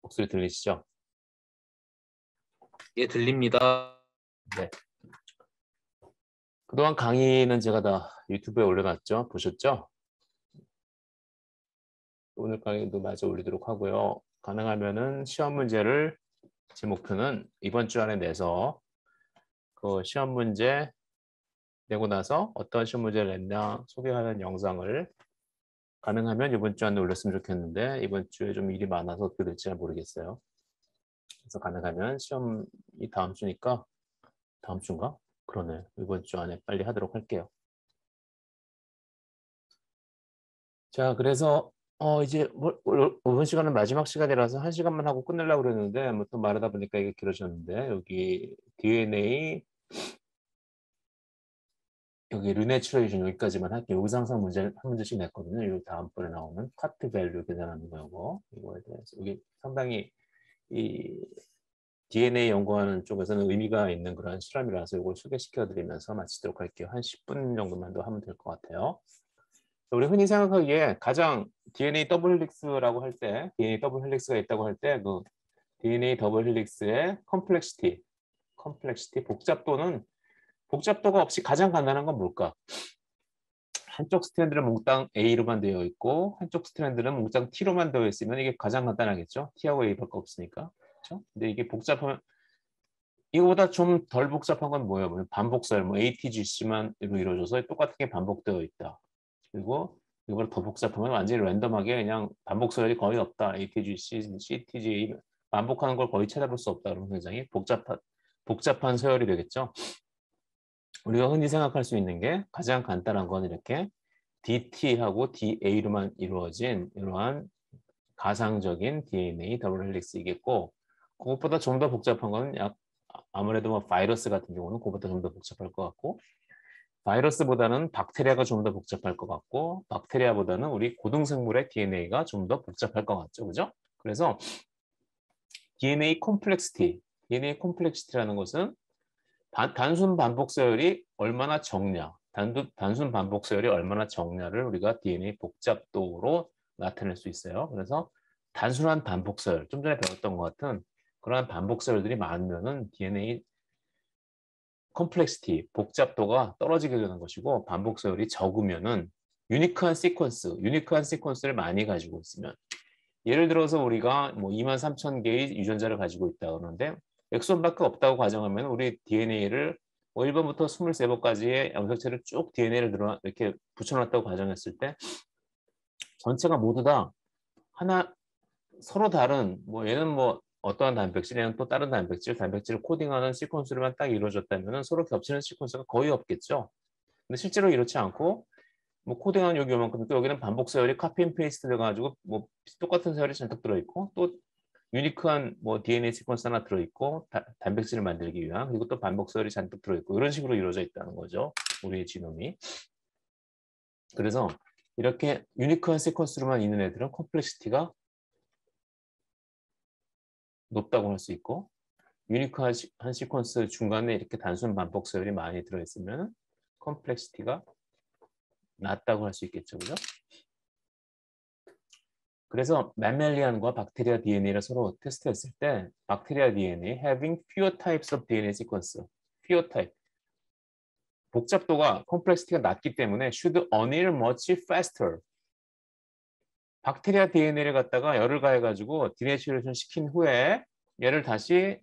목소리 들리시죠? 예, 들립니다. 네. 그동안 강의는 제가 다 유튜브에 올려놨죠? 보셨죠? 오늘 강의도 마저 올리도록 하고요. 가능하면은 시험 문제를 제 목표는 이번 주 안에 내서 그 시험 문제 내고 나서 어떤 시험 문제를 냈냐 소개하는 영상을 가능하면 이번 주 안에 올렸으면 좋겠는데 이번 주에 좀 일이 많아서 어떻게 될지 잘 모르겠어요. 그래서 가능하면 시험이 다음 주니까 다음 주인가? 그러네. 이번 주 안에 빨리 하도록 할게요. 자, 그래서 이제 이번 시간은 마지막 시간이라서 1시간만 하고 끝내려고 그랬는데 뭐 또 말하다 보니까 이게 길어졌는데 여기 DNA 여기 리내추레이션 여기까지만 할게요. 여기서 항상 한 문제씩 냈거든요. 이 다음번에 나오는 카트 밸류 계산하는 거고 이거에 대해서 여기 상당히 이 DNA 연구하는 쪽에서는 의미가 있는 그런 실험이라서 이걸 소개시켜 드리면서 마치도록 할게요. 한 10분 정도만 더 하면 될 것 같아요. 우리 흔히 생각하기에 가장 DNA 더블 헬릭스라고 할 때, DNA 더블 헬릭스가 있다고 할 때 그 DNA 더블 헬릭스의 컴플렉시티, 복잡도가 없이 가장 간단한 건 뭘까? 한쪽 스트랜드는 몽땅 A로만 되어 있고 한쪽 스트랜드는 몽땅 T로만 되어 있으면 이게 가장 간단하겠죠? T하고 A밖에 없으니까. 그렇죠? 근데 이게 복잡하면 이거보다 좀 덜 복잡한 건 뭐예요? 반복설, 뭐 ATGC만으로 이루어져서 똑같은 게 반복되어 있다. 그리고 이걸 더 복잡하면 완전히 랜덤하게 그냥 반복서열이 거의 없다. ATGC, CTG 반복하는 걸 거의 찾아볼 수 없다. 그러면 굉장히 복잡한 서열이 되겠죠. 우리가 흔히 생각할 수 있는 게 가장 간단한 건 이렇게 DT하고 DA로만 이루어진 이러한 가상적인 DNA 더블 헬릭스이겠고 그것보다 좀 더 복잡한 건 아무래도 뭐 바이러스 같은 경우는 그것보다 좀 더 복잡할 것 같고 바이러스보다는 박테리아가 좀 더 복잡할 것 같고 박테리아보다는 우리 고등생물의 DNA가 좀 더 복잡할 것 같죠. 그죠? 그래서 DNA 콤플렉시티라는 것은 단순 반복 서열이 얼마나 적냐, 단순 반복 서열이 얼마나 적냐를 우리가 DNA 복잡도로 나타낼 수 있어요. 그래서 단순한 반복 서열, 좀 전에 배웠던 것 같은 그러한 반복 서열들이 많으면은 DNA 컴플렉시티, 복잡도가 떨어지게 되는 것이고 반복 서열이 적으면은 유니크한 시퀀스를 많이 가지고 있으면 예를 들어서 우리가 뭐 23,000개의 유전자를 가지고 있다 그러는데 엑손밖에 없다고 가정하면 우리 DNA를 뭐 1번부터 23번까지의 염색체를 쭉 DNA를 이렇게 붙여놨다고 가정했을 때 전체가 모두 다 하나 서로 다른 뭐 얘는 뭐 어떠한 단백질, 얘는 또 다른 단백질을 코딩하는 시퀀스로만 딱 이루어졌다면 서로 겹치는 시퀀스가 거의 없겠죠. 근데 실제로 이렇지 않고 뭐 코딩한 여기 요만큼 또 여기는 반복 서열이 카피 앤 페이스트 돼가지고 뭐 똑같은 서열이 잔뜩 들어있고 또 유니크한 뭐 DNA 시퀀스 하나 들어있고 단백질을 만들기 위한 그리고 또 반복 서열이 잔뜩 들어있고 이런 식으로 이루어져 있다는 거죠. 우리의 지놈이. 그래서 이렇게 유니크한 시퀀스로만 있는 애들은 컴플렉시티가 높다고 할 수 있고 유니크한 시퀀스 중간에 이렇게 단순 반복 서열이 많이 들어있으면 컴플렉시티가 낮다고 할 수 있겠죠. 그죠? 그래서 맘멜리안과 박테리아 DNA를 서로 테스트했을 때 박테리아 DNA having fewer types of DNA sequence, fewer type, 복잡도가 컴플렉시티가 낮기 때문에 should anneal much faster. 박테리아 DNA를 갖다가 열을 가해가지고 디내추레이션 시킨 후에 얘를 다시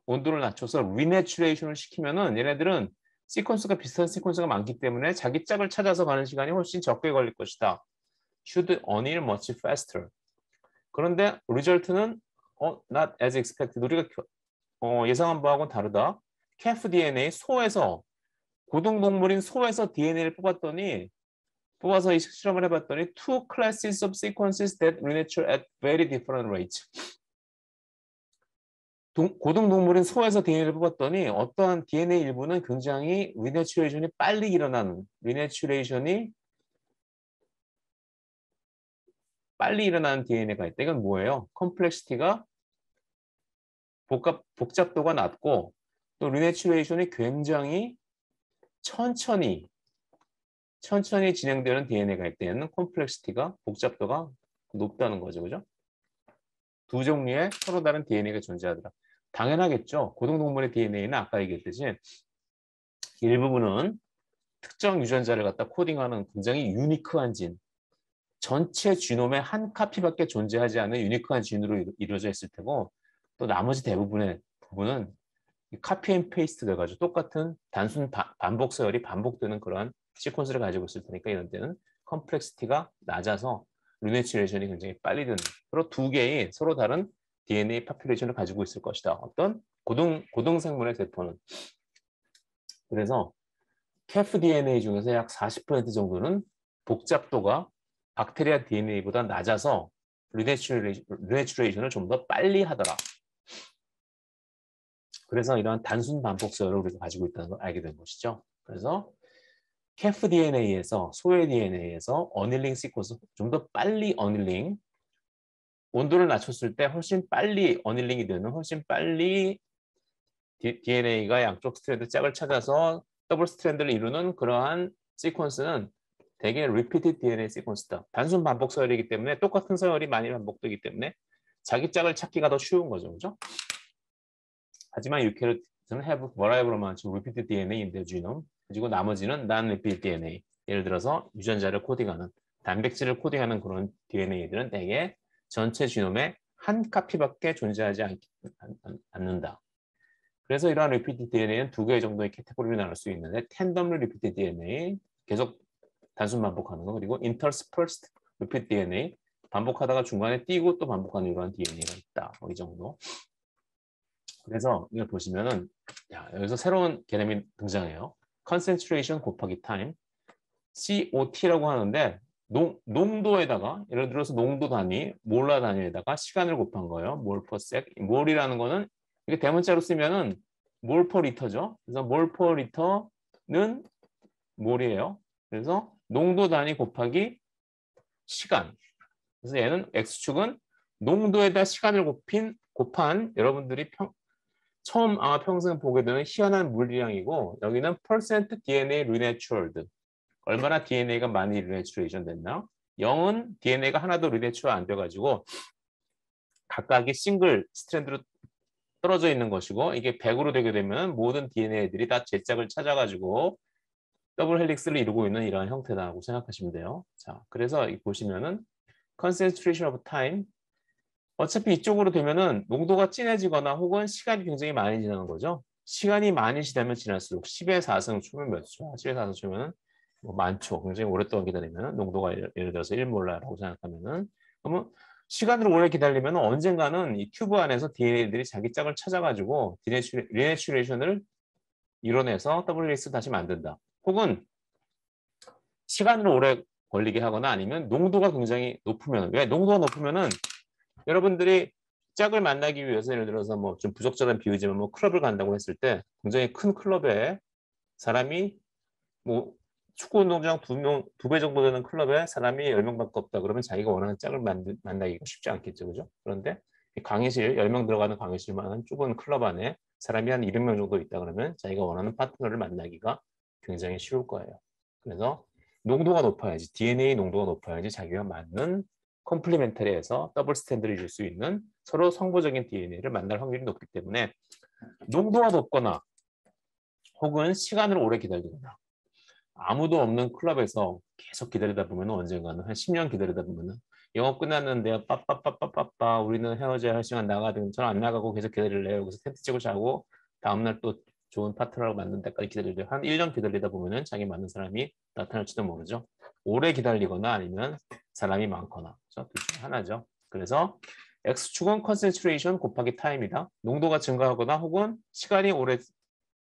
온도를 낮춰서 리내추레이션을 시키면은 얘네들은 시퀀스가 비슷한 시퀀스가 많기 때문에 자기 짝을 찾아서 가는 시간이 훨씬 적게 걸릴 것이다. should anneal much faster. 그런데 리절트는 not as expected. 우리가 예상한 바하고는 다르다. calf DNA 소에서 고등동물인 소에서 DNA를 뽑아서 이 실험을 해봤더니 two classes of sequences that renature at very different rates. 고등동물인 소에서 DNA를 뽑았더니 어떠한 DNA 일부는 굉장히 리내추레이션이 빨리 일어나는 DNA가 있다. 이건 뭐예요? 컴플렉시티가 복잡도가 낮고 또 리내추레이션이 굉장히 천천히 천천히 진행되는 DNA가 할 때는 콤플렉시티가 복잡도가 높다는 거죠. 그죠? 두 종류의 서로 다른 DNA가 존재하더라. 당연하겠죠. 고등동물의 DNA는 아까 얘기했듯이 일부분은 특정 유전자를 갖다 코딩하는 굉장히 유니크한 진, 전체 지놈의 한 카피밖에 존재하지 않는 유니크한 진으로 이루어져 있을 테고 또 나머지 대부분의 부분은 카피 앤 페이스트 돼가지고 똑같은 단순 반복 서열이 반복되는 그러한 시퀀스를 가지고 있을 테니까 이런 때는 컴플렉시티가 낮아서 리네츄레이션이 굉장히 빨리 되는 그런 두 개의 서로 다른 DNA 파퓰레이션을 가지고 있을 것이다. 어떤 고등생물의 세포는. 그래서 캐프 DNA 중에서 약 40% 정도는 복잡도가 박테리아 DNA보다 낮아서 리네츄레이션을 좀 더 빨리 하더라. 그래서 이러한 단순 반복 서열을 우리가 가지고 있다는 걸 알게 된 것이죠. 그래서 캐프 DNA에서 소의 DNA에서 어닐링 시퀀스 좀 더 빨리 어닐링 온도를 낮췄을 때 훨씬 빨리 어닐링이 되는 훨씬 빨리 DNA가 양쪽 스트랜드 짝을 찾아서 더블 스트랜드를 이루는 그러한 시퀀스는 되게 repeated DNA 시퀀스다. 단순 반복 서열이기 때문에 똑같은 서열이 많이 반복되기 때문에 자기 짝을 찾기가 더 쉬운 거죠. 그죠? 하지만 유캐리ot은 have variable amounts of repeated DNA in their genome. 그리고 나머지는 non-repeated DNA. 예를 들어서 유전자를 코딩하는 단백질을 코딩하는 그런 DNA들은 대개 전체 지놈의 한 카피밖에 존재하지 않는다. 그래서 이러한 repeated DNA는 두 개 정도의 카테고리로 나눌 수 있는데 tandemly repeated DNA, 계속 단순 반복하는 거, 그리고 interspersed repeated DNA, 반복하다가 중간에 띄고 또 반복하는 이러한 DNA가 있다. 이 정도. 그래서 이걸 보시면은 여기서 새로운 개념이 등장해요. concentration 곱하기 time, COT라고 하는데 농도에다가 예를 들어서 농도 단위, 몰라 단위에다가 시간을 곱한 거예요. 몰 퍼 섹. 몰이라는 거는 이게 대문자로 쓰면은 몰 퍼 리터죠. 그래서 몰 퍼 리터는 몰이에요. 그래서 농도 단위 곱하기 시간. 그래서 얘는 x축은 농도에다 시간을 곱한 여러분들이 처음 아마 평생 보게 되는 희한한 물리량이고 여기는 % DNA renatured. 얼마나 DNA가 많이 리네츄레이션 됐나? 0은 DNA가 하나도 리네츄가 안 돼가지고 각각이 싱글 스트랜드로 떨어져 있는 것이고 이게 100으로 되게 되면 모든 DNA들이 다 제짝을 찾아가지고 더블 헬릭스를 이루고 있는 이러한 형태다라고 생각하시면 돼요. 자, 그래서 보시면은 concentration of time 어차피 이쪽으로 되면은 농도가 진해지거나 혹은 시간이 굉장히 많이 지나는 거죠. 시간이 많이 지나면 지날수록 10의 4승 초면 몇 초? 10의 4승 초면은 뭐 많죠. 굉장히 오랫동안 기다리면 농도가 예를 들어서 1몰라라고 생각하면은 그러면 시간을 오래 기다리면 언젠가는 이 튜브 안에서 DNA들이 자기 짝을 찾아가지고 리네츄레이션을 이뤄내서 WS 다시 만든다. 혹은 시간을 오래 걸리게 하거나 아니면 농도가 굉장히 높으면 왜 농도가 높으면은 여러분들이 짝을 만나기 위해서 예를 들어서 뭐 좀 부적절한 비유지만 뭐 클럽을 간다고 했을 때 굉장히 큰 클럽에 사람이 뭐 축구 운동장 두 배 정도 되는 클럽에 사람이 10명밖에 없다 그러면 자기가 원하는 짝을 만나기가 쉽지 않겠죠. 그죠? 그런데 강의실 10명 들어가는 강의실만한 좁은 클럽 안에 사람이 한 200명 정도 있다 그러면 자기가 원하는 파트너를 만나기가 굉장히 쉬울 거예요. 그래서 농도가 높아야지 DNA 농도가 높아야지 자기가 맞는 컴플리멘터리에서 더블 스탠드를 줄 수 있는 서로 성보적인 DNA를 만날 확률이 높기 때문에 농도가 높거나 혹은 시간을 오래 기다리거나 아무도 없는 클럽에서 계속 기다리다 보면 언젠가는 한 10년 기다리다 보면은 영업 끝났는데요. 빠빠빠빠빠빠 우리는 헤어져야 할 시간 나가든 저는 안 나가고 계속 기다릴래요. 여기서 텐트 치고 자고 다음날 또 좋은 파트너를 만난 데까지 기다리래요. 한 1년 기다리다 보면은 자기 맞는 사람이 나타날지도 모르죠. 오래 기다리거나 아니면 사람이 많거나 둘 중에 하나죠. 그래서 X축은 concentration 곱하기 time이다. 농도가 증가하거나 혹은 시간이 오래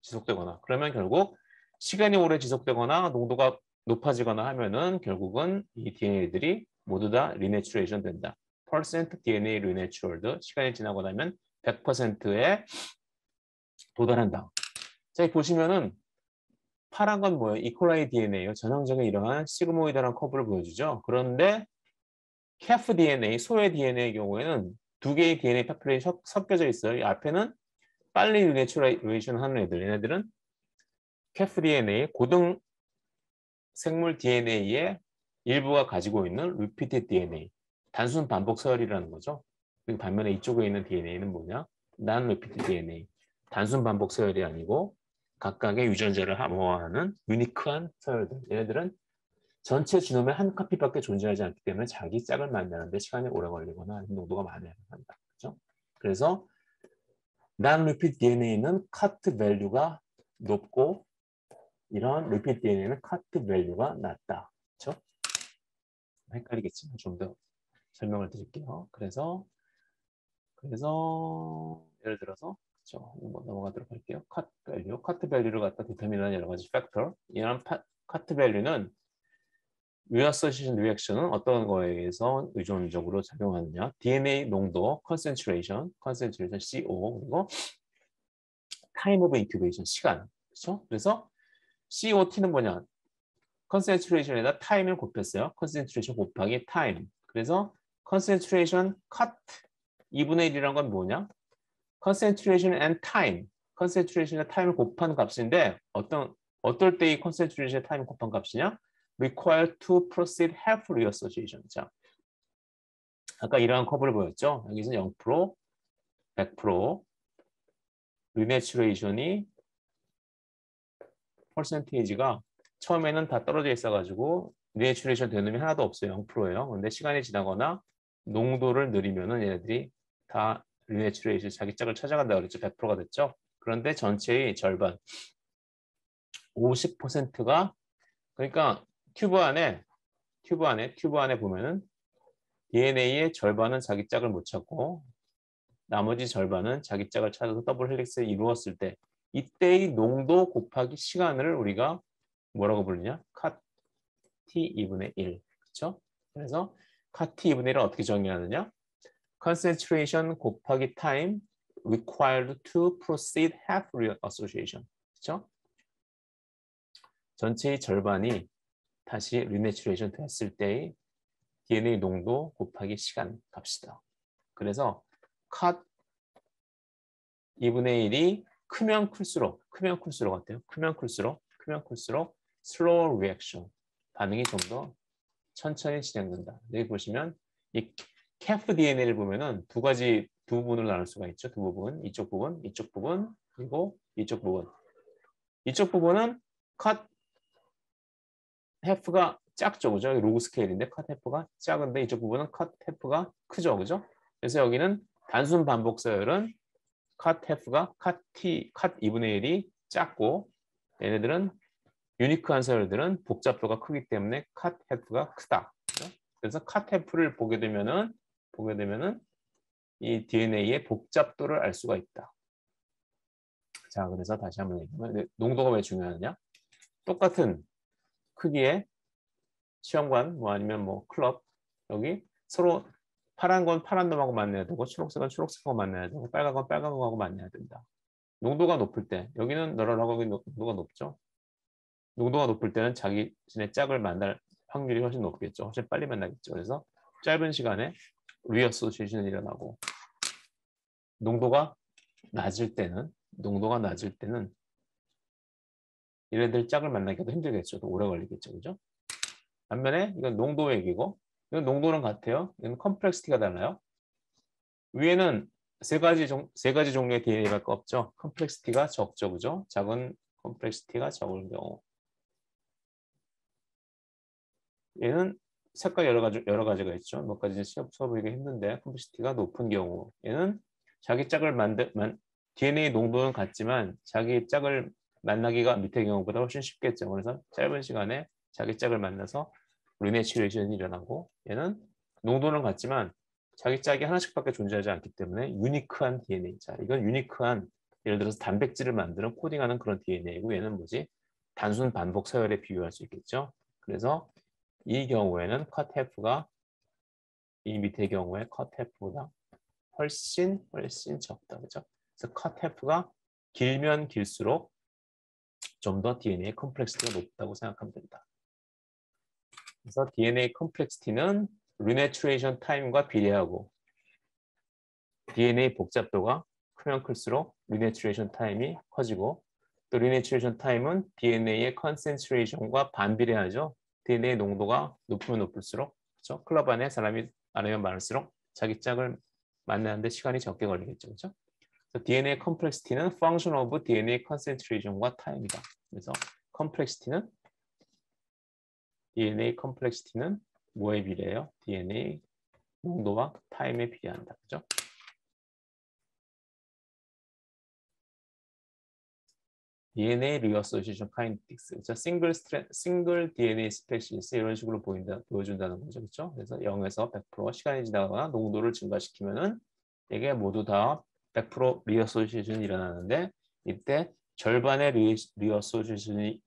지속되거나 그러면 결국 시간이 오래 지속되거나 농도가 높아지거나 하면은 결국은 이 DNA들이 모두 다 리네츄레이션 된다. % DNA renatured 시간이 지나고 나면 100%에 도달한다. 자, 보시면은 파란 건 뭐예요? 이퀄라이 DNA예요. 전형적인 이러한 시그모이드라는 커브를 보여주죠. 그런데 캐프 DNA, 소의 DNA의 경우에는 두 개의 DNA 파퓰레이션이 섞여져 있어요. 이 앞에는 빨리 리네츄레이션 하는 애들. 얘네들은 캐프 DNA, 고등 생물 DNA의 일부가 가지고 있는 repeated DNA, 단순 반복 서열이라는 거죠. 그리고 반면에 이쪽에 있는 DNA는 뭐냐? non-repeated DNA, 단순 반복 서열이 아니고 각각의 유전자를 함호하는 유니크한 서열들. 얘네들은 전체 지놈의 한 카피밖에 존재하지 않기 때문에 자기 짝을 만나는데 시간이 오래 걸리거나 농도가 많이 한다. 그렇죠? 그래서 non-repeat DNA는 cut value가 높고 이런 repeat DNA는 cut value가 낮다. 그렇죠? 헷갈리겠지만 좀 더 설명을 드릴게요. 그래서 예를 들어서 그렇죠? 뭐 넘어가도록 할게요. cut value를 갖다 디터민하는 여러 가지 팩터. 이런 cut value는 reassociation reaction은 어떤 거에 의해서 의존적으로 작용하느냐? DNA 농도, concentration CO, 그리고 time of incubation, 시간. 그렇죠? 그래서 COT는 뭐냐? concentration에다 time을 곱했어요. concentration 곱하기 time. 그래서 concentration cut 2분의 1이란 건 뭐냐? concentration and time. concentration과 time을 곱한 값인데 어떨 때 이 concentration, time 곱한 값이냐? required to proceed half reassociation. 자, 아까 이러한 커브를 보였죠? 여기서는 0%, 100%, 리내추레이션이 퍼센테이지가 처음에는 다 떨어져 있어가지고 리내추레이션 되는 놈이 하나도 없어요. 0%예요. 근데 시간이 지나거나 농도를 늘리면은 얘네들이 다 리내추레이션 자기 짝을 찾아간다 그랬죠. 100%가 됐죠. 그런데 전체의 절반 50%가 그러니까 튜브 안에 보면은 DNA의 절반은 자기 짝을 못 찾고 나머지 절반은 자기 짝을 찾아서 더블 헬릭스를 이루었을 때 이때의 농도 곱하기 시간을 우리가 뭐라고 부르냐? cut t 2분의 1. 그렇죠? 그래서 cut t 2분의 1을 어떻게 정의하느냐? concentration 곱하기 time required to proceed half reassociation. 그렇죠? 전체의 절반이 다시 리내추레이션 됐을 때의 DNA 농도 곱하기 시간 값이다. 그래서 cut 2분의 1이 크면 클수록 어때요? 크면 클수록 slow reaction, 반응이 좀 더 천천히 진행된다. 여기 보시면 이 CAF DNA를 보면은 두 부분으로 나눌 수가 있죠. 두 부분, 이쪽 부분, 그리고 이쪽 부분. 이쪽 부분은 cut half가 작죠, 그죠? 로그 스케일인데 cut half가 작은데 이쪽 부분은 cut half가 크죠, 그죠? 그래서 여기는 단순 반복 서열은 cut half가 cut 2분의 1이 작고 얘네들은 유니크한 서열들은 복잡도가 크기 때문에 cut half가 크다. 그렇죠? 그래서 cut half를 보게 되면은 이 DNA의 복잡도를 알 수가 있다. 자, 그래서 다시 한번 얘기하면 농도가 왜 중요하냐? 똑같은 크기의 시험관 뭐 아니면 뭐 클럽 여기 서로 파란 건 파란 놈하고 만나야 되고 초록색은 초록색하고 만나야 되고 빨간 건 빨간 거하고 만나야 된다. 농도가 높을 때 여기는 너럴하고 농도가 높죠. 농도가 높을 때는 자기의 짝을 만날 확률이 훨씬 높겠죠. 훨씬 빨리 만나겠죠. 그래서 짧은 시간에 리어소시에이션이 일어나고 농도가 낮을 때는 얘네들 짝을 만나기도 힘들겠죠. 또 오래 걸리겠죠. 그죠? 반면에 이건 농도 얘기고 이건 농도는 같아요. 이건 컴플렉시티가 달라요. 위에는 세 가지 종류의 DNA밖에 없죠. 컴플렉시티가 적죠. 그죠? 작은 컴플렉시티가 적을 경우. 얘는 색깔 여러 가지가 있죠. 몇 가지 수업하기 힘든데 컴플렉시티가 높은 경우 얘는 자기 짝을 DNA 농도는 같지만 자기 짝을 만나기가 밑의 경우보다 훨씬 쉽겠죠. 그래서 짧은 시간에 자기 짝을 만나서 리내추레이션이 일어나고 얘는 농도는 같지만 자기 짝이 하나씩밖에 존재하지 않기 때문에 유니크한 DNA. 자, 이건 유니크한 예를 들어서 단백질을 만드는 코딩하는 그런 DNA고 얘는 뭐지? 단순 반복 서열에 비유할 수 있겠죠. 그래서 이 경우에는 cut half가 이 밑의 경우에 cut half보다 훨씬 적다. 그죠? 그래서 cut half가 길면 길수록 좀 더 DNA 컴플렉시티가 높다고 생각하면 된다. 그래서 DNA 컴플렉시티는 리내추레이션 타임과 비례하고 DNA 복잡도가 크면 클수록 리내추레이션 타임이 커지고 또 리네이트레이션 타임은 DNA의 컨센트레이션과 반비례하죠. DNA 농도가 높으면 높을수록 그렇죠? 클럽 안에 사람이 많으면 많을수록 자기 짝을 만나는데 시간이 적게 걸리겠죠. 그렇죠? DNA 컴플렉시티는 function of DNA concentration과 time이다. 그래서 DNA 컴플렉시티는 뭐에 비례해요? DNA 농도와 타임에 비례한다. 그죠? DNA reassociation kinetics. 그렇죠? 싱글 DNA 스페시스 이런 식으로 보여준다는 거죠. 그렇죠? 그래서 0에서 100% 시간이 지나가거나 농도를 증가시키면은 이게 모두 다 100% 리어소시에이션이 일어나는데 이때 절반의 리어소시에이션이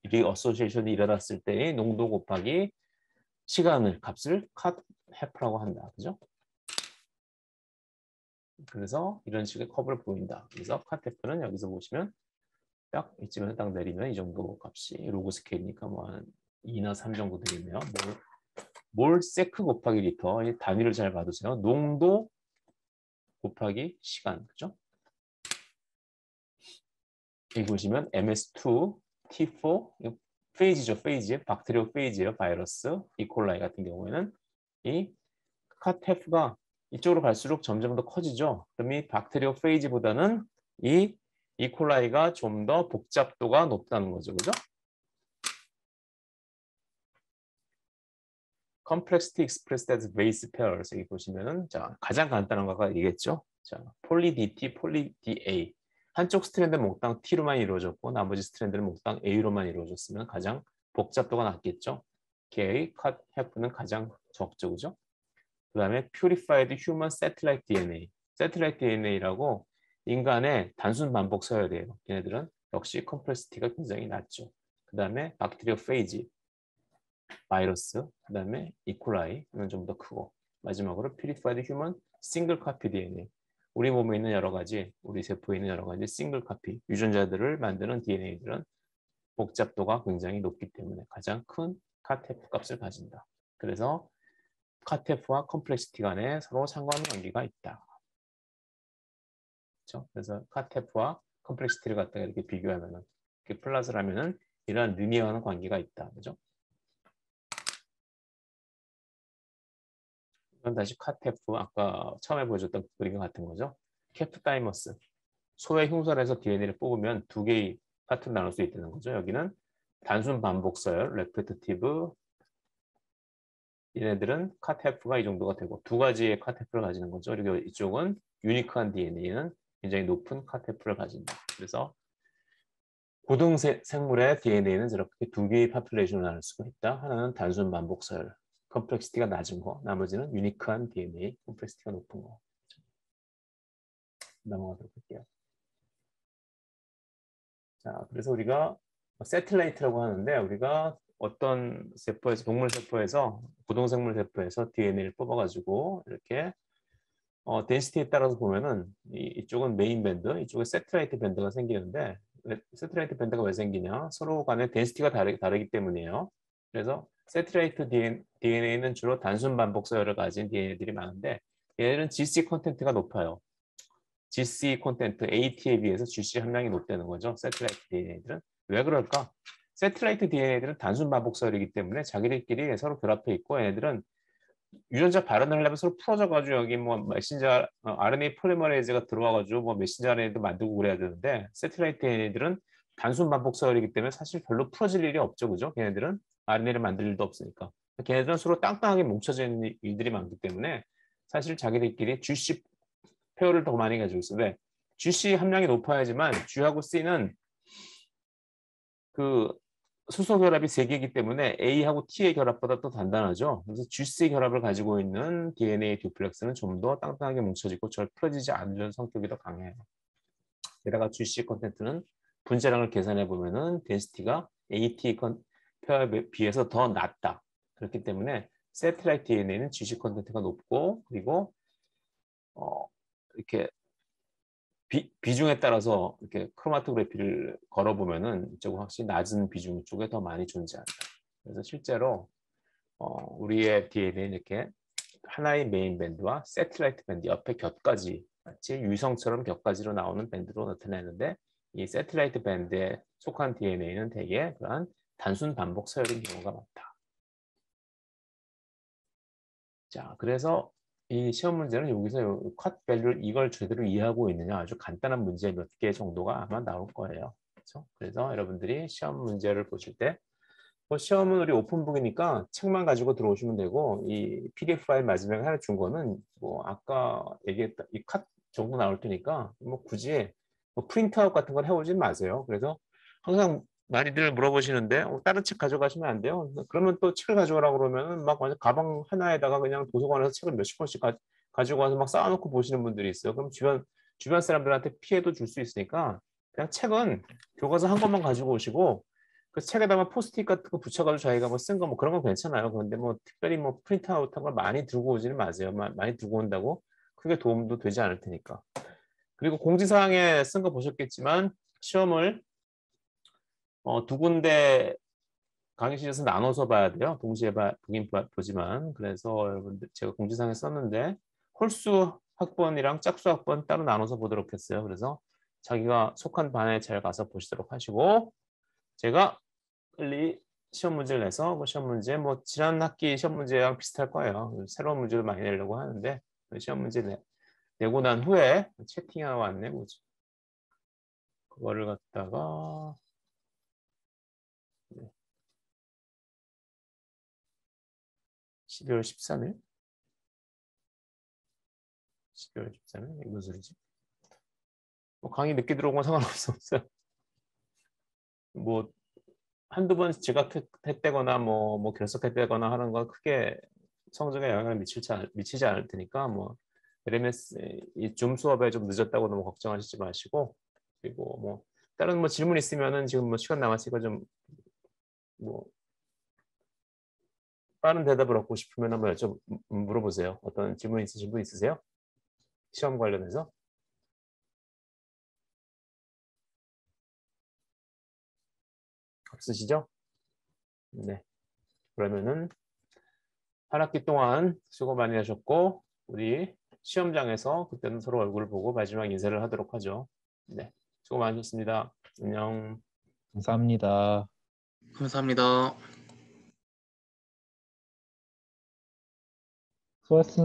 일어났을 때의 농도 곱하기 값을 컷 해프라고 한다. 그죠? 그래서 이런 식의 컵을 보인다. 그래서 컷 해프는 여기서 보시면 딱 이쯤에서 딱 내리면 이 정도 값이 로그 스케일이니까 뭐 한 2나 3 정도 되겠네요. 몰 세크 곱하기 리터. 이 단위를 잘 봐두세요. 농도 곱하기 시간. 그죠? 여기 보시면 MS2, T4, 페이지죠. 페이지. 박테리오 페이지예요. 바이러스, 이콜라이 같은 경우에는 이 카테프가 이쪽으로 갈수록 점점 더 커지죠. 그럼 이 박테리오 페이지보다는 이 이콜라이가 좀 더 복잡도가 높다는 거죠. 그죠? Complexity expressed as base pairs. 여기 보시면은 자, 가장 간단한 거가 이겠죠. 자, 폴리 DT, 폴리 DA. 한쪽 스트랜드는 몽땅 T로만 이루어졌고 나머지 스트랜드는 몽땅 A로만 이루어졌으면 가장 복잡도가 낮겠죠. K, cut, half는 가장 적죠. 그죠? 그 다음에 Purified Human Satellite DNA. Satellite DNA라고 인간의 단순 반복 서열이에요. 얘네들은 역시 컴플렉시티가 굉장히 낮죠. 그 다음에 박테리오 페이지, 바이러스, 그 다음에 이콜라이는 좀 더 크고 마지막으로 Purified Human Single Copy DNA. 우리 몸에 있는 여러 가지, 우리 세포에 있는 여러 가지 싱글 카피, 유전자들을 만드는 DNA들은 복잡도가 굉장히 높기 때문에 가장 큰 카테프 값을 가진다. 그래서 카테프와 컴플렉시티 간에 서로 상관관계가 있다. 그렇죠? 그래서 카테프와 컴플렉시티를 갖다가 이렇게 비교하면은 이렇게 플러스를 하면은 이런 리니어한 관계가 있다. 그죠? 이건 다시 카테프 아까 처음에 보여줬던 그림 같은 거죠. 케프타이머스 소의 흉선에서 DNA를 뽑으면 두 개의 파트로 나눌 수 있다는 거죠. 여기는 단순 반복 서열, 레페티티브 얘네들은 카테프가 이 정도가 되고 두 가지의 카테프를 가지는 거죠. 그리고 이쪽은 유니크한 DNA는 굉장히 높은 카테프를 가진다. 그래서 고등 생물의 DNA는 저렇게 두 개의 파퓰레이션으로 나눌 수가 있다. 하나는 단순 반복 서열, 컴플렉시티가 낮은 거, 나머지는 유니크한 DNA, 컴플렉시티가 높은 거. 넘어가도록 할게요. 자, 그래서 우리가 세틀레이트라고 하는데 우리가 어떤 세포에서 동물 세포에서 고동생물 세포에서 DNA를 뽑아가지고 이렇게 덴시티에 따라서 보면은 이쪽은 메인 밴드, 이쪽에 세틀라이트 밴드가 생기는데 세틀라이트 밴드가 왜 생기냐? 서로 간에 덴시티가 다르기 때문이에요. 그래서 세틀라이트 DNA는 주로 단순 반복 서열을 가진 DNA들이 많은데 얘들은 GC 콘텐트가 높아요. GC 콘텐트 AT에 비해서 GC 함량이 높다는 거죠. 세틀라이트 DNA들은 왜 그럴까? 세틀라이트 DNA들은 단순 반복 서열이기 때문에 자기들끼리 서로 결합해 있고 얘네들은 유전자 발현을 하려면 서로 풀어져가지고 여기 뭐 메신저 RNA 폴리머레이즈가 들어와가지고 뭐 메신저 RNA도 만들고 그래야 되는데 세틀라이트 DNA들은 단순 반복 서열이기 때문에 사실 별로 풀어질 일이 없죠, 그죠? 걔네들은 RNA를 만들 일도 없으니까. 걔네들은 서로 땅땅하게 뭉쳐져 있는 일들이 많기 때문에 사실 자기들끼리 GC 페어를 더 많이 가지고 있어요. 왜? GC 함량이 높아야지만 G하고 C는 그 수소 결합이 3개이기 때문에 A하고 T의 결합보다 더 단단하죠. 그래서 GC 결합을 가지고 있는 DNA 듀플렉스는 좀 더 땅땅하게 뭉쳐지고 잘 풀어지지 않는 성격이 더 강해요. 게다가 GC 콘텐트는 분자량을 계산해 보면은 덴시티가 AT 페어에 비해서 더 낮다. 그렇기 때문에 세틀라이트 DNA는 GC 콘텐트가 높고 그리고 이렇게 비중에 따라서 이렇게 크로마토그래피를 걸어보면은 이쪽은 확실히 낮은 비중 쪽에 더 많이 존재한다. 그래서 실제로 우리의 DNA는 이렇게 하나의 메인 밴드와 세틀라이트 밴드 옆에 곁가지 마치 유성처럼 곁가지로 나오는 밴드로 나타내는데 이 세틀라이트 밴드의 속한 DNA는 대개 그러한 단순 반복 서열인 경우가 많다. 자, 그래서 이 시험 문제는 여기서 컷 밸류 이걸 제대로 이해하고 있느냐 아주 간단한 문제 몇 개 정도가 아마 나올 거예요. 그렇죠? 그래서 여러분들이 시험 문제를 보실 때 시험은 우리 오픈북이니까 책만 가지고 들어오시면 되고 이 PDF 파일 마지막에 하나 준 거는 뭐 아까 얘기했던 이 컷 정도 나올 테니까 뭐 굳이 뭐 프린트아웃 같은 걸 해오진 마세요. 그래서 항상 많이들 물어보시는데 다른 책 가져가시면 안 돼요. 그러면 또 책을 가져가라고 그러면은 막 완전 가방 하나에다가 그냥 도서관에서 책을 몇십 권씩 가지고 와서 막 쌓아놓고 보시는 분들이 있어요. 그럼 주변 사람들한테 피해도 줄 수 있으니까 그냥 책은 교과서 한 권만 가지고 오시고 그 책에다가 포스트잇 같은 거 붙여가지고 자기가 뭐 쓴 거 뭐 그런 건 괜찮아요. 그런데 뭐 특별히 뭐 프린트아웃한 걸 많이 들고 오지는 마세요. 많이 들고 온다고 크게 도움도 되지 않을 테니까. 그리고 공지사항에 쓴 거 보셨겠지만 시험을 두 군데 강의실에서 나눠서 봐야 돼요. 동시에 보긴 보지만 그래서 여러분들 제가 공지사항에 썼는데 홀수 학번이랑 짝수 학번 따로 나눠서 보도록 했어요. 그래서 자기가 속한 반에 잘 가서 보시도록 하시고 제가 빨리 시험 문제를 내서 그 시험 문제 뭐 지난 학기 시험 문제랑 비슷할 거예요. 새로운 문제를 많이 내려고 하는데 시험 문제 내고 난 후에 채팅 하나 왔네 뭐지? 그거를 갖다가 12월 13일 12월 13일 이게 무슨 소리지? 뭐 강의 늦게 들어오건 상관없어요. 뭐 한두 번 지각했다거나 뭐 결석했다거나 하는 건 크게 성적에 영향을 미치지 않을 테니까 뭐 LMS 이 줌 수업에 좀 늦었다고 너무 걱정하시지 마시고 그리고 뭐 다른 뭐 질문 있으면은 지금 뭐 시간 남았으니까 좀 뭐 빠른 대답을 얻고 싶으면 한번 물어보세요. 어떤 질문 있으신 분 있으세요? 시험 관련해서? 없으시죠? 네. 그러면은 한 학기 동안 수고 많이 하셨고 우리 시험장에서 그때는 서로 얼굴 보고 마지막 인사를 하도록 하죠. 네. 수고 많으셨습니다. 안녕. 감사합니다. 감사합니다. 수고하셨습니다.